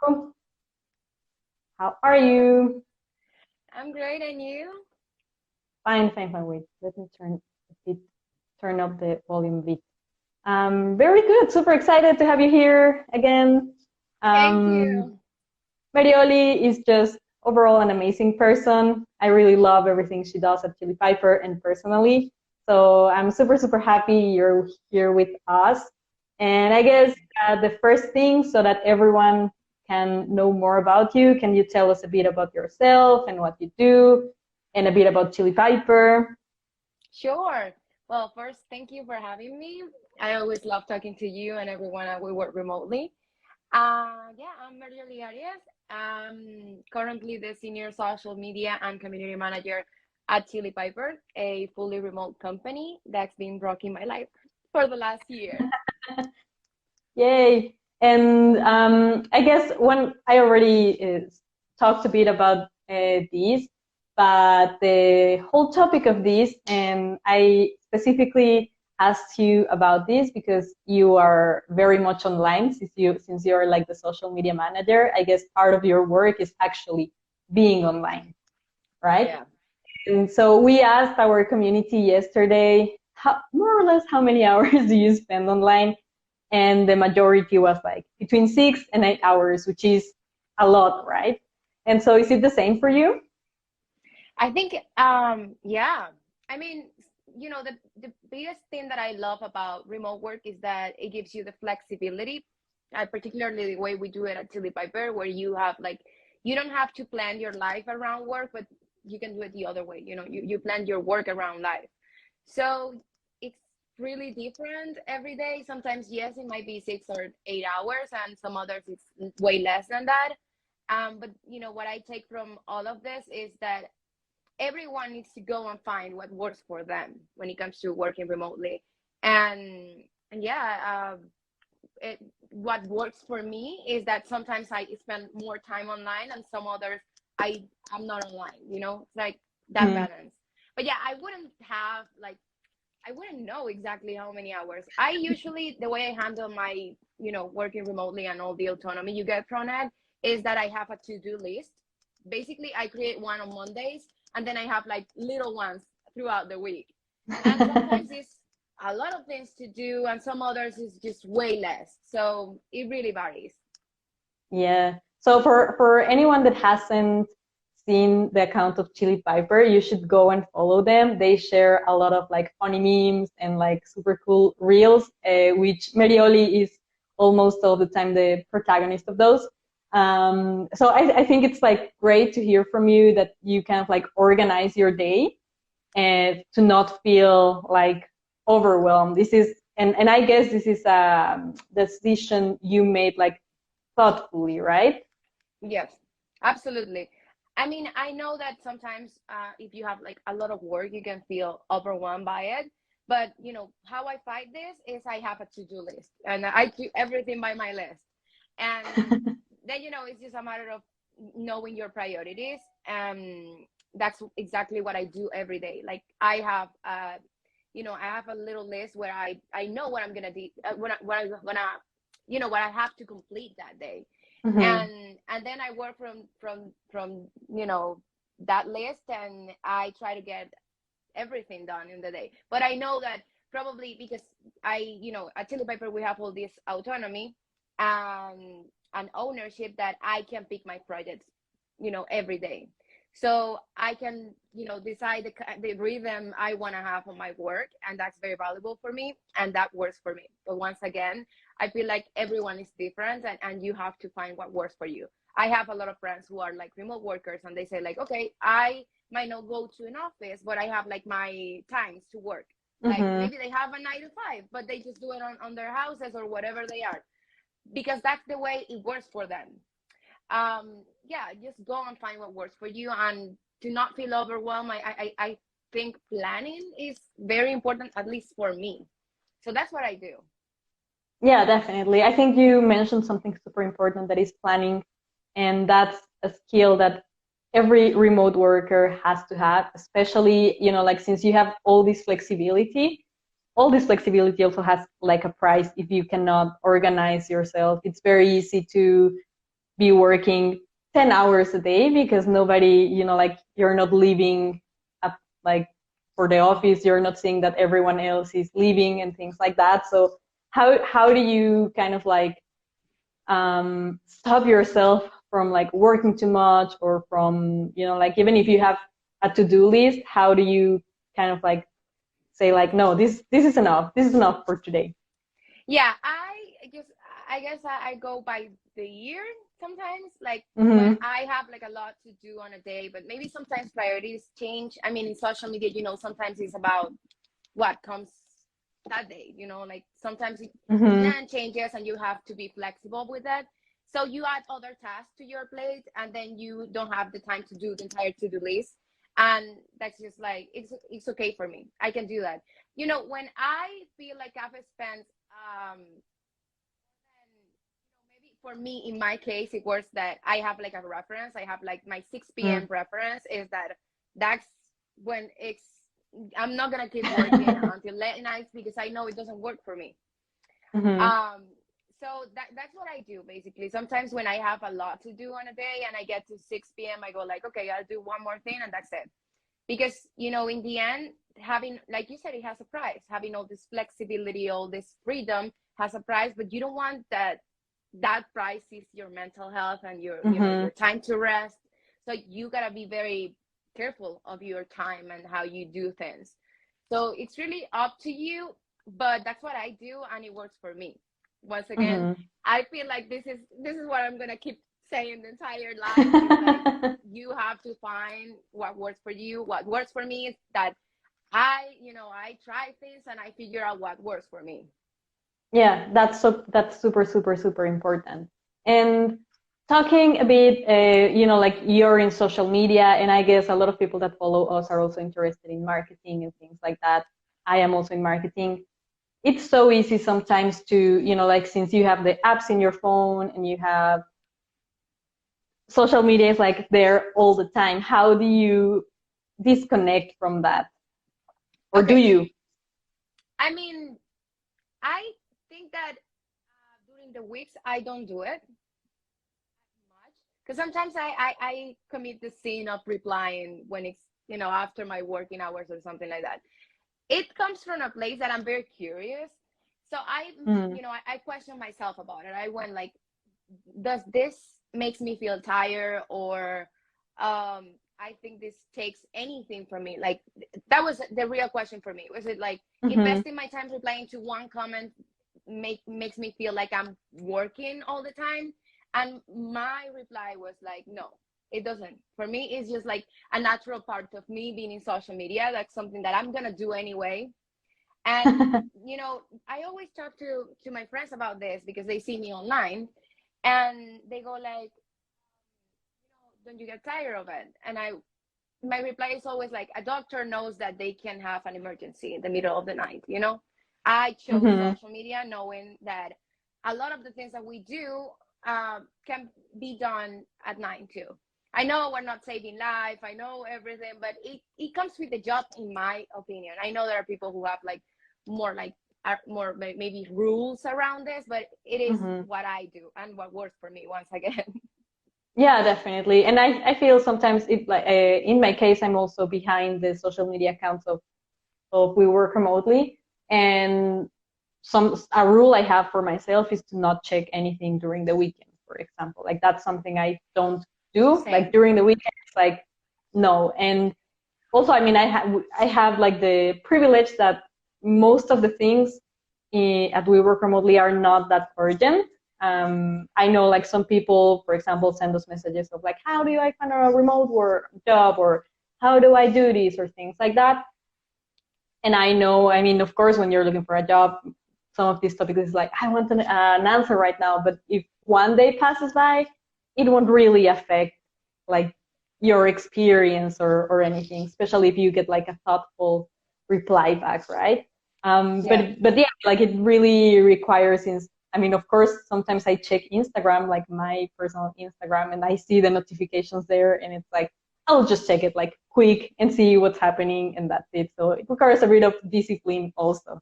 How are you? I'm great, and you? Fine, fine, fine. Wait, let me turn up the volume a bit. Very good. Super excited to have you here again. Thank Um, you. Meryoli is just overall an amazing person. I really love everything she does at Chili Piper and personally. So I'm super, super happy you're here with us. And I guess the first thing, so that everyone can know more about you, can you tell us a bit about yourself and what you do, and a bit about Chili Piper? Sure. Well, first, thank you for having me. I always love talking to you and everyone that we work remotely. Yeah, I'm Meryoli Arias. I'm currently the senior social media and community manager at Chili Piper, a fully remote company that's been rocking my life for the last year. Yay! And I guess when I already talked a bit about these, but the whole topic of this, and I specifically asked you about this because you are very much online since you're like the social media manager. I guess part of your work is actually being online, right? Yeah. And so we asked our community yesterday, more or less, how many hours do you spend online? And the majority was like between 6 and 8 hours, which is a lot, right? And so is it the same for you? I think, yeah. I mean, the biggest thing that I love about remote work is that it gives you the flexibility, particularly the way we do it at Chili Piper, where you have like, you don't have to plan your life around work, but you can do it the other way. You plan your work around life. So it's really different every day. Sometimes, yes, it might be 6 or 8 hours, and some others it's way less than that. But what I take from all of this is that everyone needs to go and find what works for them when it comes to working remotely. And yeah, it, what works for me is that sometimes I spend more time online and some others I'm not online, it's like that Mm-hmm. balance. But yeah, I wouldn't know exactly how many hours. I usually, the way I handle my, working remotely and all the autonomy you get from it is that I have a to-do list. Basically, I create one on Mondays and then I have like little ones throughout the week. And sometimes it's a lot of things to do and some others is just way less. So it really varies. Yeah. So for anyone that hasn't seen the account of Chili Piper, you should go and follow them. They share a lot of like funny memes and like super cool reels, which Merioli is almost all the time the protagonist of those. So I think it's like great to hear from you that you kind of like organize your day and to not feel like overwhelmed. This is and I guess this is a decision you made like thoughtfully, right? Yes, absolutely. I mean, I know that sometimes if you have like a lot of work, you can feel overwhelmed by it. But how I fight this is I have a to-do list and I do everything by my list. And then it's just a matter of knowing your priorities. That's exactly what I do every day. Like I have a little list where I know what I'm gonna do, what I'm gonna, what I have to complete that day, Mm-hmm. and then I work from that list, and I try to get everything done in the day. But I know that probably because at Chili Piper we have all this autonomy and ownership that I can pick my projects, every day. So I can, decide the rhythm I want to have on my work, and that's very valuable for me, and that works for me. But once again, I feel like everyone is different, and you have to find what works for you. I have a lot of friends who are like remote workers, and they say like, okay, I might not go to an office, but I have like my times to work. Like Mm-hmm. maybe they have a 9 to 5, but they just do it on their houses or whatever they are, because that's the way it works for them. Yeah, just go and find what works for you and do not feel overwhelmed. I think planning is very important, at least for me. So that's what I do. Yeah, definitely. I think you mentioned something super important that is planning, and that's a skill that every remote worker has to have, especially, like since you have all this flexibility also has like a price if you cannot organize yourself. It's very easy to be working 10 hours a day because nobody, like you're not leaving up, like for the office, you're not seeing that everyone else is leaving and things like that. So how do you kind of like stop yourself from like working too much, or from, like even if you have a to-do list, how do you kind of like say like, no, this is enough. This is enough for today. Yeah, I guess I go by the year sometimes, like when Mm-hmm. I have like a lot to do on a day, but maybe sometimes priorities change. I mean, in social media, sometimes it's about what comes that day, like sometimes the Mm-hmm. plan changes and you have to be flexible with that. So you add other tasks to your plate and then you don't have the time to do the entire to-do list. And that's just like, it's okay for me. I can do that. When I feel like I've spent, maybe for me, in my case, it was that I have like a reference. I have like my 6 p.m. reference is that's when I'm not gonna keep working until late nights because I know it doesn't work for me. Mm-hmm. Um, so that's what I do basically. Sometimes when I have a lot to do on a day and I get to 6 p.m., I go like, okay, I'll do one more thing and that's it. Because in the end, having, like you said, it has a price. Having all this flexibility, all this freedom has a price, but you don't want that price is your mental health and your Mm-hmm. time to rest. So you gotta be very careful of your time and how you do things. So it's really up to you, but that's what I do and it works for me. Once again, Mm-hmm. I feel like this is what I'm gonna keep saying the entire life. It's like you have to find what works for you. What works for me is that I try things and I figure out what works for me. Yeah, that's super, super, super important. And talking a bit, like you're in social media, and I guess a lot of people that follow us are also interested in marketing and things like that. I am also in marketing. It's so easy sometimes to, like since you have the apps in your phone and you have social media is like there all the time. How do you disconnect from that? Or do Okay. you? I mean, I think that during the weeks I don't do it much because sometimes I commit the sin of replying when it's after my working hours or something like that. It comes from a place that I'm very curious. So Mm, I question myself about it. I went like, does this makes me feel tired, or I think this takes anything from me? Like that was the real question for me. Was it like mm-hmm. investing my time replying to one comment makes me feel like I'm working all the time? And my reply was like, no, it doesn't. For me, it's just like a natural part of me being in social media. That's something that I'm gonna do anyway. And I always talk to my friends about this because they see me online and they go like, don't you get tired of it? And my reply is always like, a doctor knows that they can have an emergency in the middle of the night. I chose Mm-hmm. social media knowing that a lot of the things that we do can be done at night too. I know we're not saving life, I know everything, but it comes with the job, in my opinion. I know there are people who have more like more maybe rules around this, but it is Mm-hmm. what I do and what works for me once again. Yeah, definitely. And I feel sometimes it like in my case, I'm also behind the social media accounts of we work remotely, and a rule I have for myself is to not check anything during the weekend, for example. Like that's something I don't do. Like Same. during the weekend, it's like no. And also, I mean, I have like the privilege that most of the things at We Work Remotely are not that urgent. I know like some people, for example, send us messages of like, how do I find a remote work job, or how do I do this, or things like that. And I know, I mean, of course, when you're looking for a job, some of these topics is like, I want an answer right now. But if one day passes by, it won't really affect like your experience or anything, especially if you get like a thoughtful reply back, right? Yeah. But yeah, like it really requires, since I mean, of course, sometimes I check Instagram, like my personal Instagram, and I see the notifications there, and it's like, I'll just check it like quick and see what's happening, and that's it. So it requires a bit of discipline also,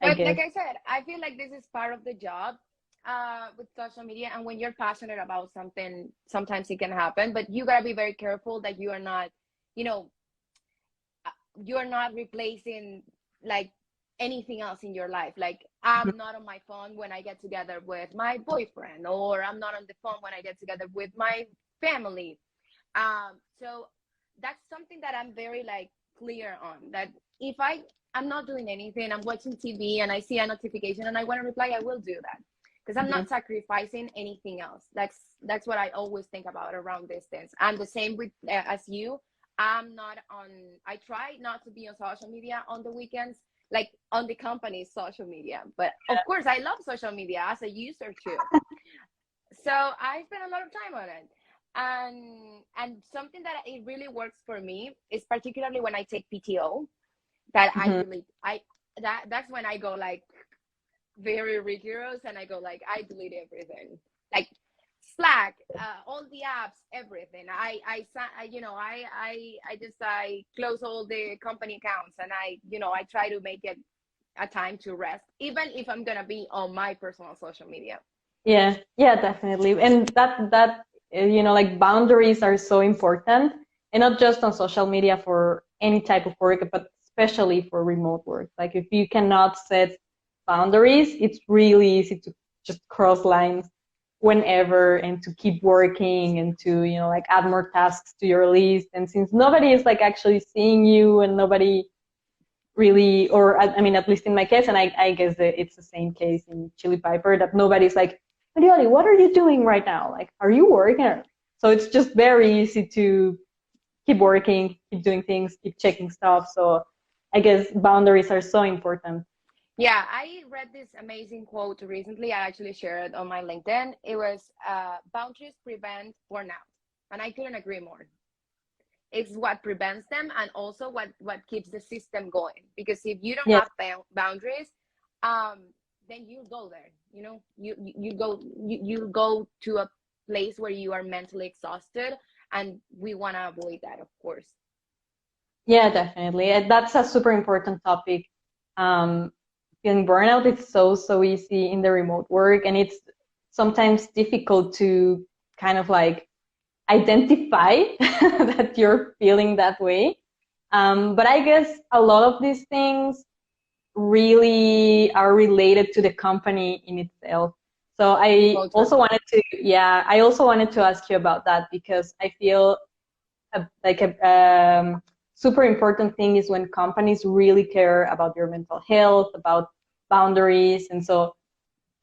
I But guess. like I said, I feel like this is part of the job. with social media, and when you're passionate about something, sometimes it can happen, but you gotta be very careful that you are not, you know, you're not replacing like anything else in your life. Like I'm not on my phone when I get together with my boyfriend, or I'm not on the phone when I get together with my family. So that's something that I'm very like clear on, that if I'm not doing anything, I'm watching TV and I see a notification and I want to reply, I will do that, because I'm Mhm. not sacrificing anything else. That's what I always think about around these things. And the same with as you. I'm not on. I try not to be on social media on the weekends, like on the company's social media. But of course, I love social media as a user too. So I spend a lot of time on it. And something that it really works for me is particularly when I take PTO, that I Mhm. delete. That's when I go like very rigorous, and I go like I delete everything, like Slack, all the apps, everything. I close all the company accounts, and I try to make it a time to rest, even if I'm gonna be on my personal social media. Yeah, yeah, definitely. And like boundaries are so important, and not just on social media for any type of work, but especially for remote work. Like if you cannot set boundaries, it's really easy to just cross lines whenever and to keep working and to, like add more tasks to your list. And since nobody is like actually seeing you and nobody really, or I mean, at least in my case, and I guess that it's the same case in Chili Piper, that nobody's like, Meryoli, what are you doing right now? Like, are you working? So it's just very easy to keep working, keep doing things, keep checking stuff. So I guess boundaries are so important. Yeah, I read this amazing quote recently. I actually shared it on my LinkedIn. It was boundaries prevent burnout. And I couldn't agree more. It's what prevents them, and also what keeps the system going. Because if you don't Yes, have boundaries, um, then you go there. You go to a place where you are mentally exhausted, and we want to avoid that, of course. yeah, definitely. That's a super important topic. Um, Feeling burnout, it's so easy in the remote work, and it's sometimes difficult to kind of like identify that you're feeling that way. But I guess a lot of these things really are related to the company in itself. So The I culture. also wanted to, yeah, I also wanted to ask you about that, because I feel a super important thing is when companies really care about your mental health, about boundaries. And so,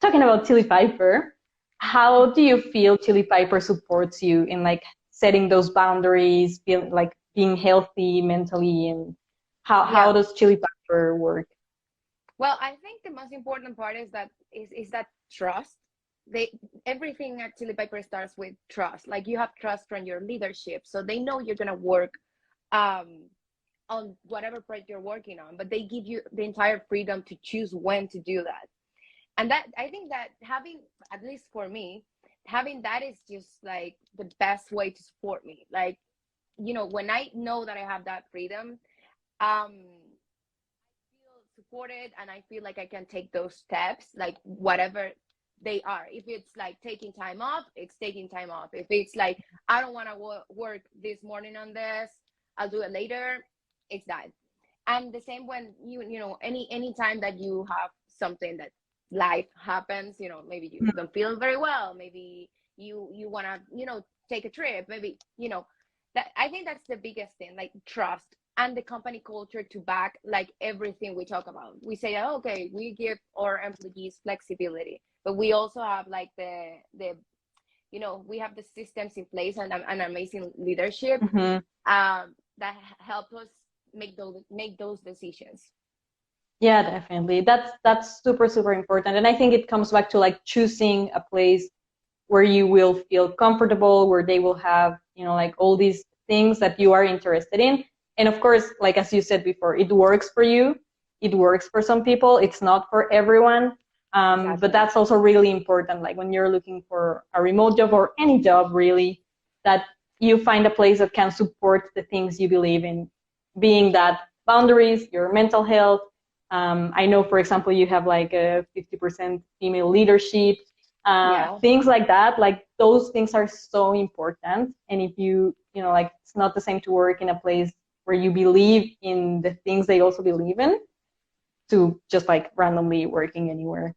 talking about Chili Piper, how do you feel Chili Piper supports you in like setting those boundaries, feel like being healthy mentally, and how Yeah. does Chili Piper work? Well, I think the most important part is that trust. They Everything at Chili Piper starts with trust. Like you have trust from your leadership, so they know you're gonna work um, on whatever project you're working on, but they give you the entire freedom to choose when to do that. And that, I think that having, at least for me, having that is just like the best way to support me. Like, when I know that I have that freedom, um feel supported, and I feel like I can take those steps, like whatever they are. If it's like taking time off, it's taking time off. If it's like I don't want to work this morning on this, I'll do it later. It's that. And the same when any time that you have something that life happens, maybe you don't feel very well, maybe you want to take a trip, maybe that, I think that's the biggest thing, like trust and the company culture to back like everything we talk about. We say, oh, okay, we give our employees flexibility, but we also have like the we have the systems in place, and an amazing leadership Mm-hmm. that help us make those decisions. Yeah, definitely. That's super important, and I think it comes back to like choosing a place where you will feel comfortable, where they will have, like all these things that you are interested in. And of course, like as you said before, it works for you. It works for some people. It's not for everyone. But Exactly. that's also really important. Like when you're looking for a remote job or any job, really, that you find a place that can support the things you believe in, being that boundaries, your mental health. I know, for example, you have like a 50% female leadership, Yeah. Things like that, like those things are so important. And if you know, like it's not the same to work in a place where you believe in the things they also believe in to just like randomly working anywhere.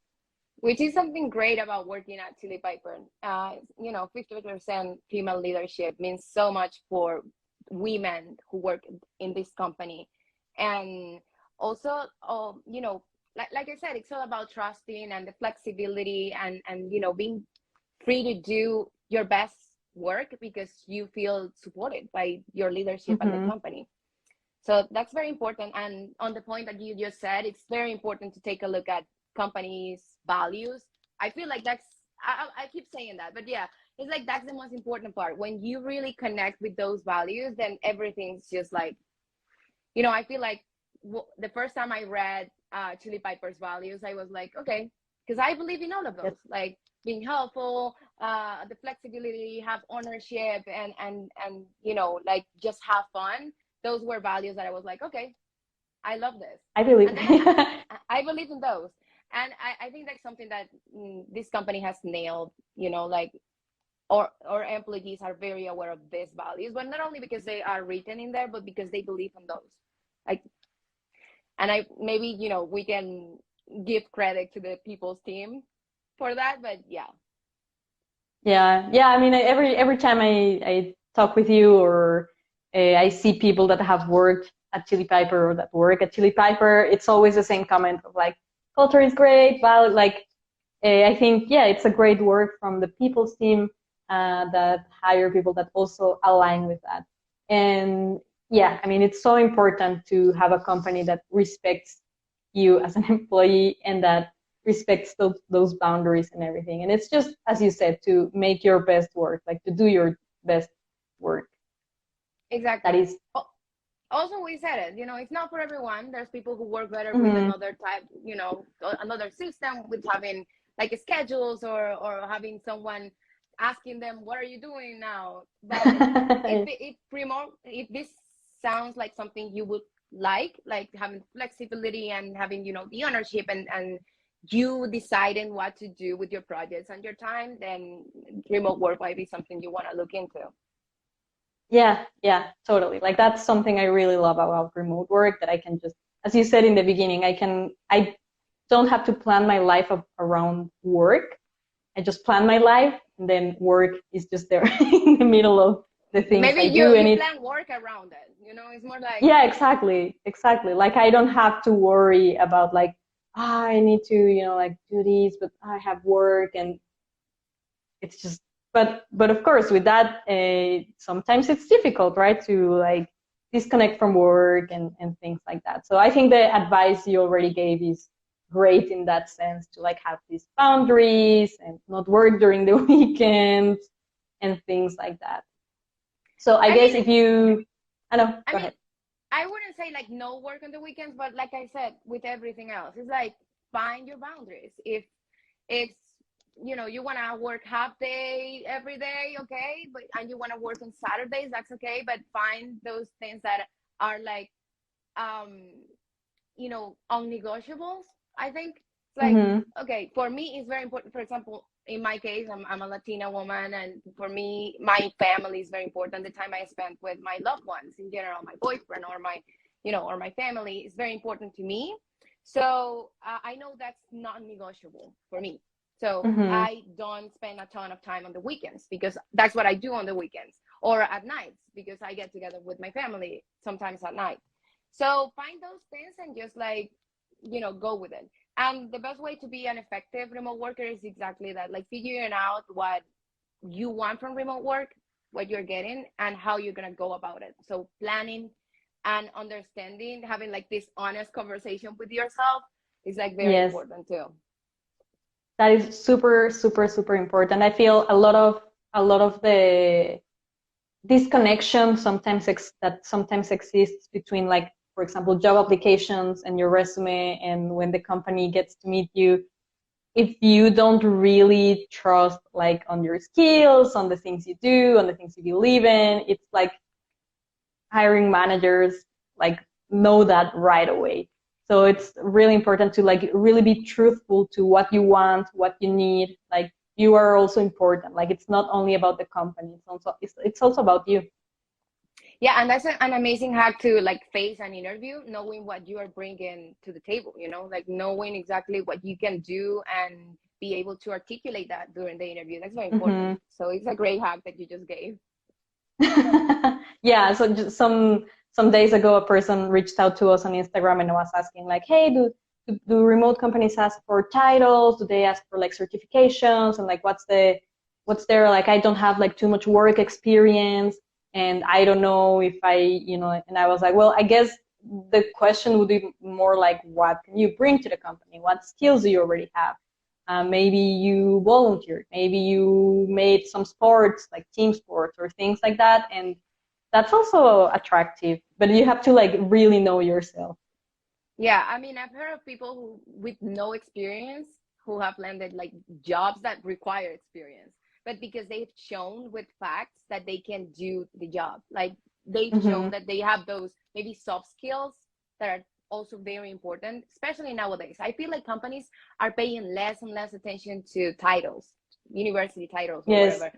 Which is something great about working at Chili Piper. 50% female leadership means so much for women who work in this company. And also, like I said, it's all about trusting and the flexibility and being free to do your best work because you feel supported by your leadership and the Mm-hmm. company. So that's very important. And on the point that you just said, it's very important to take a look at companies' values. I feel like I keep saying that, but yeah, it's like that's the most important part. When you really connect with those values, then everything's just like, I feel like the first time I read Chili Piper's values, I was like, okay, because I believe in all of Yep. those, like being helpful, the flexibility, have ownership, and like just have fun. Those were values that I was like, okay, I love this. I believe. And then I believe in those. And I think that's something that this company has nailed, like our employees are very aware of these values, but not only because they are written in there, but because they believe in those. Like, and I maybe, we can give credit to the people's team for that, but yeah. Yeah, yeah. I mean, every time I talk with you or I see people that have worked at Chili Piper or that work at Chili Piper, it's always the same comment of like, culture is great, but like, I think, yeah, it's a great work from the people's team that hire people that also align with that. And yeah, I mean, it's so important to have a company that respects you as an employee and that respects those boundaries and everything. And it's just, as you said, to make your best work, like to do your best work. That Exactly. is, Also, we said it, it's not for everyone. There's people who work better with mm-hmm. another type, another system, with having like schedules, or having someone asking them, what are you doing now? But if this sounds like something you would like having flexibility and having, the ownership, and you deciding what to do with your projects and your time, then remote work might be something you want to look into. Yeah, yeah, totally. Like that's something I really love about remote work, that I can just, as you said in the beginning, I don't have to plan my life around work. I just plan my life, and then work is just there in the middle of the things Maybe I you do. And you it, plan work around it. It's more like, yeah, exactly, exactly. Like I don't have to worry about like, I need to, like do these, but I have work, and it's just, but of course with that, sometimes it's difficult, right, to like disconnect from work and things like that. So I think the advice you already gave is great in that sense, to like have these boundaries and not work during the weekend and things like that. So I I guess mean, if you, I know, I go mean, ahead. I wouldn't say like no work on the weekends, but like I said, with everything else, it's like find your boundaries. If it's, you want to work half day every day, okay, but and you want to work on Saturdays, that's okay, but find those things that are like, um unnegotiables. I think it's like, Mm-hmm. okay, for me it's very important. For example, in my case, I'm a Latina woman, and for me my family is very important. The time I spend with my loved ones in general, my boyfriend or my or my family, is very important to me. So I know that's not negotiable for me. So Mm-hmm. I don't spend a ton of time on the weekends, because that's what I do on the weekends, or at nights, because I get together with my family sometimes at night. So find those things and just like, go with it. And the best way to be an effective remote worker is exactly that, like figuring out what you want from remote work, what you're getting, and how you're going to go about it. So planning and understanding, having like this honest conversation with yourself is like very Yes, important too. that is super, super, super important. I feel a lot of the disconnection that sometimes exists between, like, for example, job applications and your resume, and when the company gets to meet you, if you don't really trust like on your skills, on the things you do, on the things you believe in, it's like hiring managers like know that right away. So it's really important to like really be truthful to what you want, what you need, like you are also important. Like it's not only about the company, it's also about you. Yeah, and that's an amazing hack to like face an interview, knowing what you are bringing to the table, you know, like knowing exactly what you can do and be able to articulate that during the interview. That's very important. Mm-hmm. So it's a great hack that you just gave. Yeah, so just some days ago, a person reached out to us on Instagram and was asking like, "Hey, do remote companies ask for titles? Do they ask for like certifications? And like, what's their like? I don't have like too much work experience, and I don't know if I, you know." And I was like, "Well, I guess the question would be more like, what can you bring to the company? What skills do you already have? Maybe you volunteered, maybe you made some sports like team sports or things like that, and that's also attractive. But you have to like really know yourself." Yeah, I mean, I've heard of people who with no experience who have landed like jobs that require experience, but because they've shown with facts that they can do the job. Like they've shown Mm-hmm. that they have those maybe soft skills that are also very important, especially nowadays. I feel like companies are paying less and less attention to titles, university titles or Yes. whatever.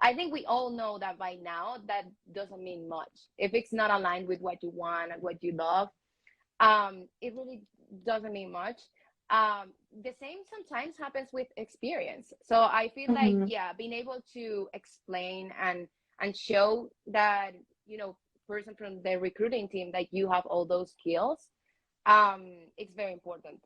I think we all know that by now that doesn't mean much. If it's not aligned with what you want and what you love, it really doesn't mean much. The same sometimes happens with experience. So I feel like, Mm-hmm. yeah, being able to explain and show that, you know, person from the recruiting team that you have all those skills, it's very important.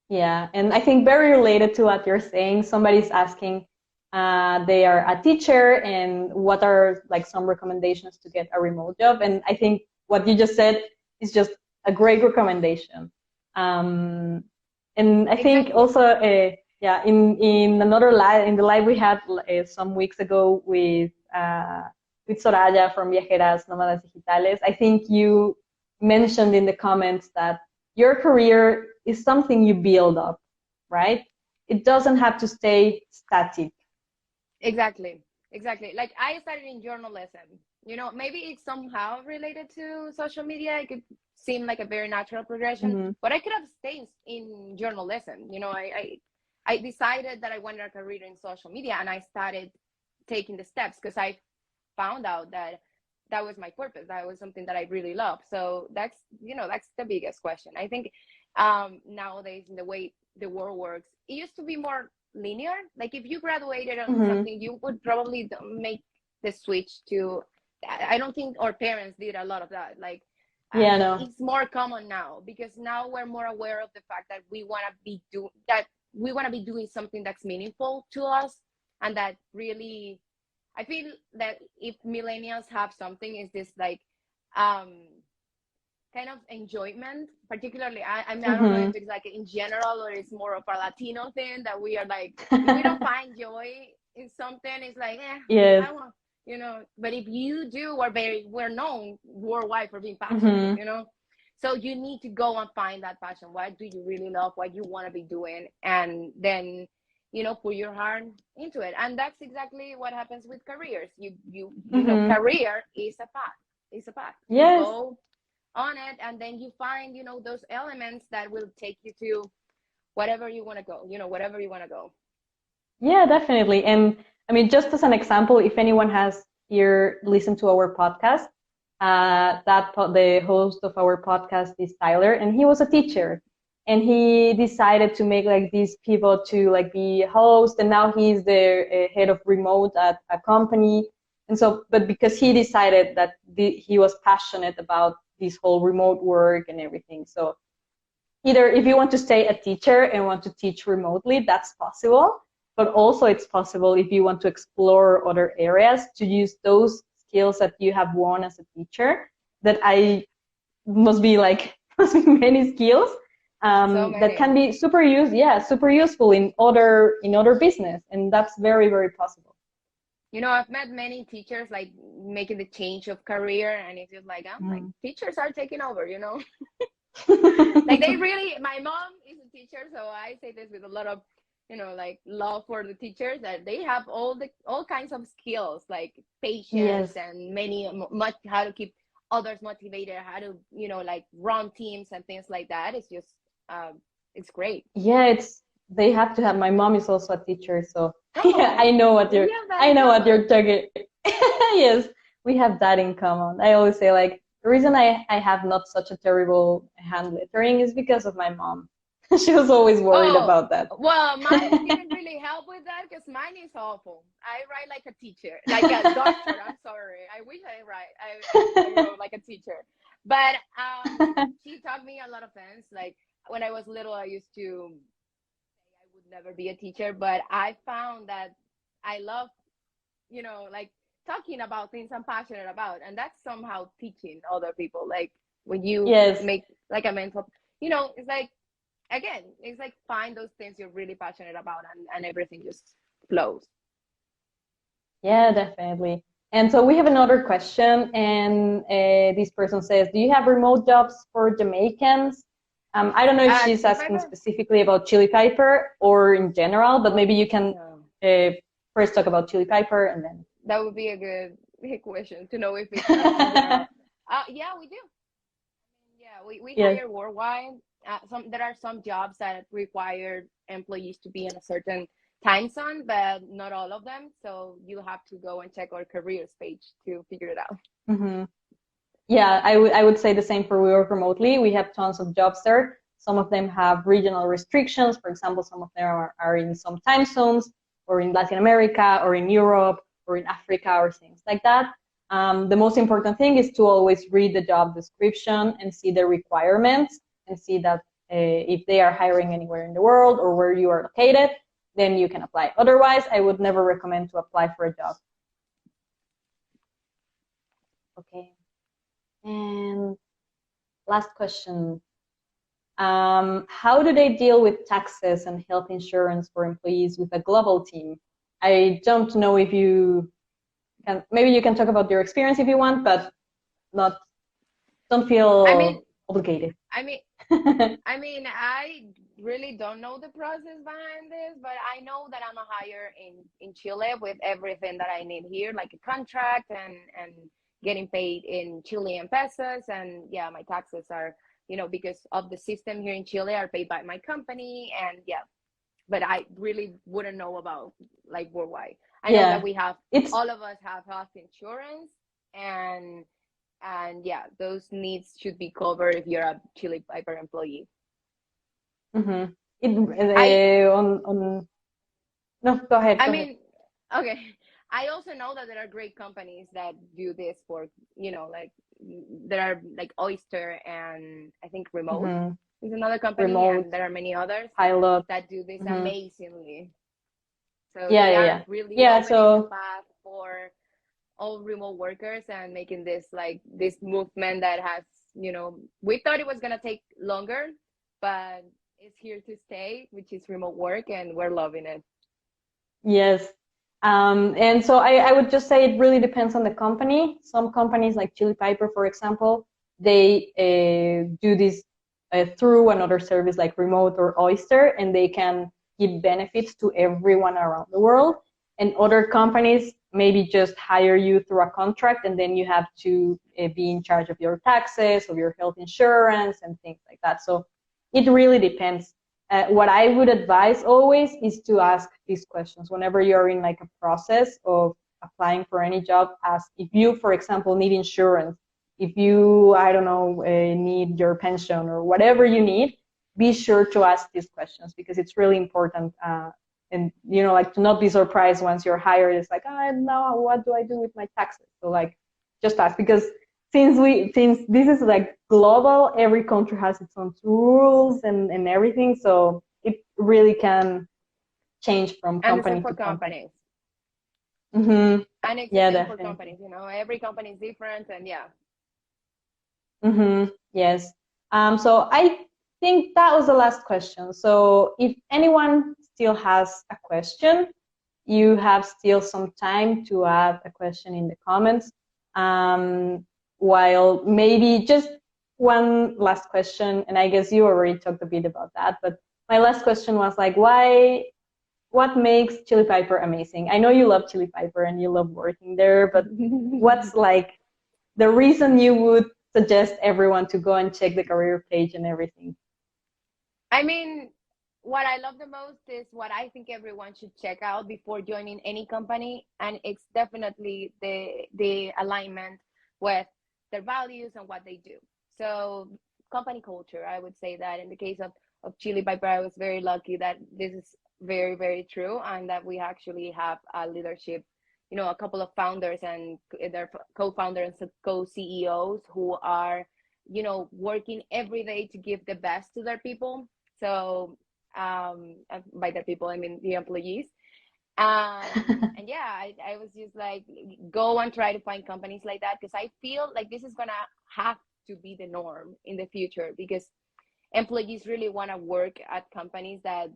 Yeah, and I think very related to what you're saying, somebody's asking, they are a teacher, and what are like some recommendations to get a remote job? And I think what you just said is just a great recommendation. Um, and I think Exactly. also, yeah, in another live, in the live we had some weeks ago with Soraya from Viajeras Nómadas Digitales, I think you mentioned in the comments that your career is something you build up, right? It doesn't have to stay static. Exactly. Exactly. Like I started in journalism. You know, maybe it's somehow related to social media. It could seem like a very natural progression, Mm-hmm. but I could have stayed in journalism. You know, I decided that I wanted a career in social media, and I started taking the steps because I found out that that was my purpose. That was something that I really love. So that's, you know, that's the biggest question. I think nowadays in the way the world works, it used to be more linear. Like if you graduated on Mm-hmm. something, you would probably make the switch to. I don't think our parents did a lot of that. Like Yeah, no. it's more common now because now we're more aware of the fact that we want to be doing something that's meaningful to us and that really I feel that if millennials have something, is this like um, kind of enjoyment. Particularly, I don't know Mm-hmm. if it's like in general or it's more of a Latino thing that we are like, if we don't find joy in something, it's like, Yes. I want, you know. But if you do, we're known worldwide for being passionate, Mm-hmm. you know. So you need to go and find that passion. What do you really love? What you want to be doing, and then put your heart into it. And that's exactly what happens with careers. You know Mm-hmm. career is a path. It's a path. You Yes. go on it and then you find those elements that will take you to whatever you want to go, whatever you want to go. Yeah, definitely. And I mean, just as an example, if anyone has here listened to our podcast, the host of our podcast is Tyler, and he was a teacher, and he decided to make like these people to like be a host, and now he's the head of remote at a company. And so, but because he decided that he was passionate about this whole remote work and everything, so either if you want to stay a teacher and want to teach remotely, that's possible. But also it's possible if you want to explore other areas to use those skills that you have won as a teacher that I must be like must be many skills So that can many. be super useful in other business, and that's very very possible. I've met many teachers like making the change of career, and it's just like I'm like Mm. teachers are taking over. Like they really, my mom is a teacher, so I say this with a lot of like love for the teachers, that they have all kinds of skills like patience Yes. and many much how to keep others motivated, how to like run teams and things like that. It's just it's great. Yeah, they have to have. My mom is also a teacher, so Yeah, Oh, we have that I in know what you're common. talking. Yes, we have that in common. I always say like the reason I have not such a terrible hand lettering is because of my mom. She was always worried Oh, about that. well, mine didn't really help with that because mine is awful. I write like a teacher, like a doctor. I'm sorry. I wish I wrote like a teacher. But she taught me a lot of things. Like when I was little, I used to say I would never be a teacher, but I found that I love, like talking about things I'm passionate about, and that's somehow teaching other people. Like when you Yes, make like a mental, it's like again, it's like find those things you're really passionate about, and everything just flows. yeah, definitely. And so we have another question, and this person says, "Do you have remote jobs for Jamaicans?" I don't know if she's Chili asking pepper? specifically about Chili Piper or in general, but maybe you can No, uh, first talk about Chili Piper and then. that would be a good question to know if it's in general. Yeah, we do. Yeah, we Yes. hire worldwide. There are some jobs that require employees to be in a certain time zone, but not all of them. So you have to go and check our careers page to figure it out. Hmm. Yeah, I would say the same for we work remotely. We have tons of jobs there. Some of them have regional restrictions. For example, some of them are in some time zones, or in Latin America, or in Europe, or in Africa, or things like that. The most important thing is to always read the job description and see the requirements and see that if they are hiring anywhere in the world or where you are located, then you can apply. Otherwise, I would never recommend to apply for a job. Okay. And last question. How do they deal with taxes and health insurance for employees with a global team? I don't know if you can, maybe you can talk about your experience if you want, but not, don't I mean, feel obligated. I mean, I really don't know the process behind this, but I know that I'm a hire in Chile with everything that I need here, like a contract and getting paid in Chilean pesos, and yeah, my taxes are, because of the system here in Chile, are paid by my company, and yeah, but I really wouldn't know about like worldwide. I know that Yeah, we have it's, all of us have health insurance, and yeah, those needs should be covered if you're a Chili Piper employee. mm-hmm. I No, go ahead, I go ahead. mean, okay. I also know that there are great companies that do this for, like there are like Oyster, and I think Remote Mm-hmm. is another company, Remote, and there are many others pilot. that do this Mm-hmm. amazingly. So Yeah, they yeah, are yeah. really Yeah, opening the so, path for all remote workers and making this like this movement that has, we thought it was gonna take longer, but it's here to stay, which is remote work, and we're loving it. yes. And so I would just say it really depends on the company. Some companies like Chili Piper, for example, they do this through another service like Remote or Oyster, and they can give benefits to everyone around the world. And other companies maybe just hire you through a contract, and then you have to be in charge of your taxes, of your health insurance, and things like that. So it really depends. What I would advise always is to ask these questions whenever you're in like a process of applying for any job. Ask if you, for example, need insurance, if you, I don't know, need your pension or whatever you need. Be sure to ask these questions because it's really important. And like to not be surprised once you're hired. It's like, oh, now what do I do with my taxes? So like, just ask because since this is like global, every country has its own rules and everything, so it really can change from And the same company for to company. companies. Mm-hmm. And it's the Yeah, same for definitely. companies, every company is different, and yeah. Mm-hmm. Yes. So I think that was the last question. So if anyone still has a question, you have still some time to add a question in the comments. Um, while maybe just one last question, and I guess you already talked a bit about that, but my last question was like, what makes Chili Piper amazing? I know you love Chili Piper and you love working there, but what's like the reason you would suggest everyone to go and check the career page and everything? I mean, what I love the most is what I think everyone should check out before joining any company, and it's definitely the alignment with their values and what they do. So company culture, I would say that in the case of Chili Piper, I was very lucky that this is very, very true, and that we actually have a leadership, a couple of founders and their co-founders and co-CEOs who are, working every day to give the best to their people. So by their people, I mean the employees. And yeah, I was just like, go and try to find companies like that, because I feel like this is gonna have to be the norm in the future, because employees really want to work at companies that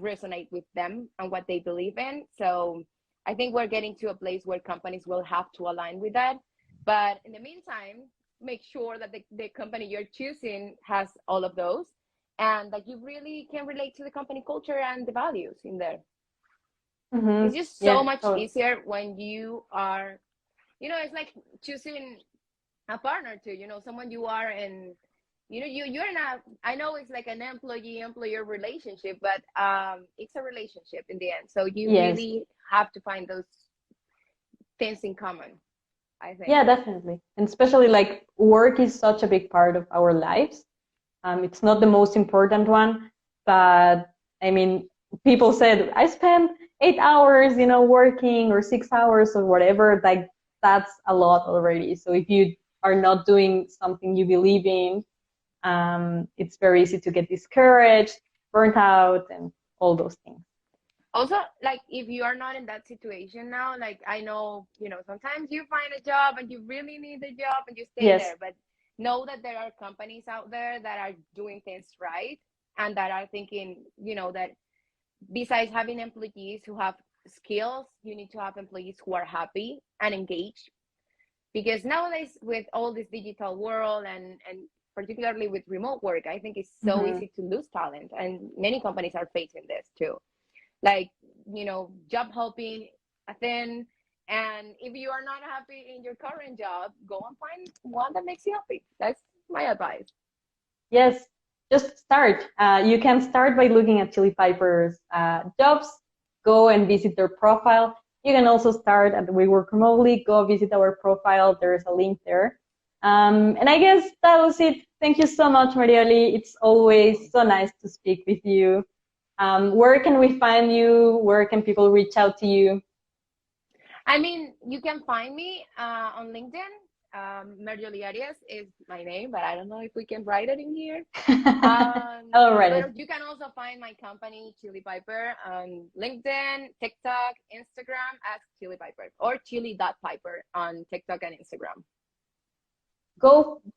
resonate with them and what they believe in. So I think we're getting to a place where companies will have to align with that. But in the meantime, make sure that the company you're choosing has all of those, and that you really can relate to the company culture and the values in there. It's just so Yeah. much Oh, easier when you are, it's like choosing a partner too, someone you are in, you're not, I know it's like an employee employer relationship, but it's a relationship in the end. So you yes. really have to find those things in common, I think. Yeah, definitely. And especially like work is such a big part of our lives. It's not the most important one, but I mean, people said I spend 8 hours, working, or 6 hours or whatever. Like that's a lot already. So if you are not doing something you believe in, it's very easy to get discouraged, burnt out, and all those things. Also, like if you are not in that situation now, like I know, sometimes you find a job and you really need the job and you stay Yes. there, but know that there are companies out there that are doing things right, and that are thinking, that besides having employees who have skills, you need to have employees who are happy and engaged. Because nowadays, with all this digital world, and particularly with remote work, I think it's so Mm-hmm. easy to lose talent, and many companies are facing this too. Like, job hopping a thing. And if you are not happy in your current job, go and find one that makes you happy. That's my advice. Yes, just start. You can start by looking at Chili Piper's jobs. Go and visit their profile. You can also start at We Work Remotely. Go visit our profile. There's a link there. And I guess that was it. Thank you so much, Marioli. It's always so nice to speak with you. Where can we find you? Where can people reach out to you? I mean, you can find me on LinkedIn. Meryoli Arias is my name, but I don't know if we can write it in here. All right. But you can also find my company, Chili Piper, on LinkedIn, TikTok, Instagram as Chili Piper, or chili.piper on TikTok and Instagram.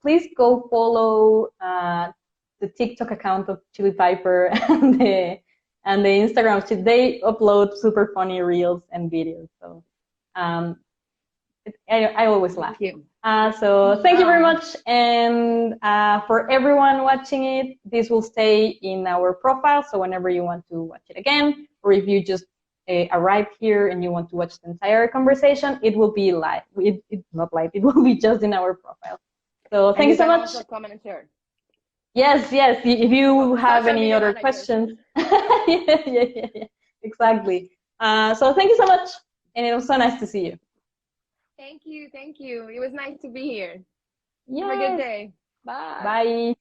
Please go follow the TikTok account of Chili Piper and the Instagram. They upload super funny reels and videos. So um, I always laugh. Thank you. So thank you very much. And for everyone watching it, this will stay in our profile. So whenever you want to watch it again, or if you just arrived here and you want to watch the entire conversation, it will be live. It's not live. It will be just in our profile. So thank you so much. Also comment and share. Yes, yes. If you have Social any media other managers. questions, yeah, exactly. So thank you so much, and it was so nice to see you. Thank you. It was nice to be here. Yes. Have a good day. Bye. Bye.